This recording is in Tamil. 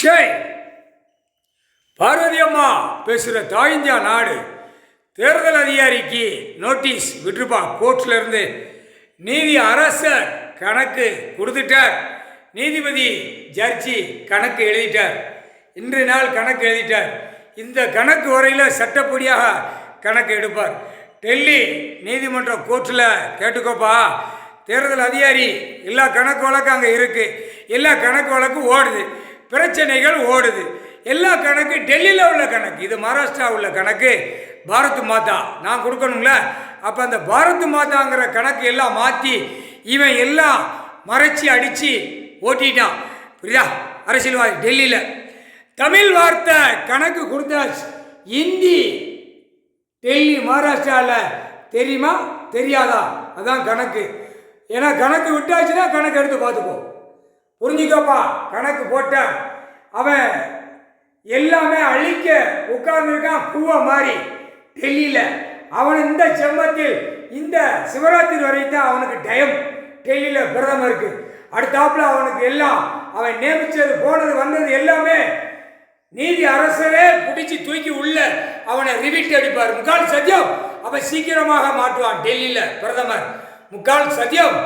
ஷேய் பார்வதி அம்மா பேசுகிற தாய் இந்தியா நாடு தேர்தல் அதிகாரிக்கு நோட்டீஸ் விட்டுருப்பா. கோர்ட்ல இருந்து நீதி அரசர் கணக்கு கொடுத்துட்டார். நீதிபதி ஜட்ஜி கணக்கு எழுதிட்டார். இன்றைய நாள் கணக்கு எழுதிட்டார். இந்த கணக்கு வரையில் சட்டப்படியாக கணக்கு எடுப்பார். டெல்லி நீதிமன்ற கோர்ட்டில் கேட்டுக்கோப்பா. தேர்தல் அதிகாரி எல்லா கணக்கு வழக்கு அங்கே இருக்குது. எல்லா கணக்கு வழக்கு ஓடுது, பிரச்சனைகள் ஓடுது. எல்லா கணக்கு டெல்லியில் உள்ள கணக்கு, இது மகாராஷ்டிரா உள்ள கணக்கு. பாரத் மாதா நான் கொடுக்கணுங்கள. அப்போ அந்த பாரத் மாதாங்கிற கணக்கு எல்லாம் மாற்றி இவன் எல்லாம் மறைச்சி அடித்து ஓட்டிட்டான். புரியுதா? அரசியல்வாதி டெல்லியில் தமிழ் வார்த்தை கணக்கு கொடுத்தாச்சு. இந்தி டெல்லி மகாராஷ்டிராவில் தெரியுமா தெரியாதா? அதான் கணக்கு. ஏன்னா கணக்கு விட்டாச்சுன்னா கணக்கு எடுத்து பார்த்துக்கோ. புரிஞ்சுக்கப்பா. கணக்கு போட்ட அவன் எல்லாமே அழிக்க உட்கார்ந்துருக்கான். பூவை மாறி டெல்லியில் அவன் இந்த செம்மத்தில் இந்த சிவராத்திரி வரைக்கும் தான் அவனுக்கு டைம். டெல்லியில் பிரதமருக்கு அடுத்தாப்புல அவனுக்கு எல்லாம் அவன் நியமிச்சது போனது வந்தது எல்லாமே நீதி அரசரே பிடிச்சி தூக்கி உள்ள அவனை ரிவிட் அடிப்பார். முக்கால் சத்தியம் அவன் சீக்கிரமாக மாட்டுவான். டெல்லியில் பிரதமர் முக்கால் சத்தியம்.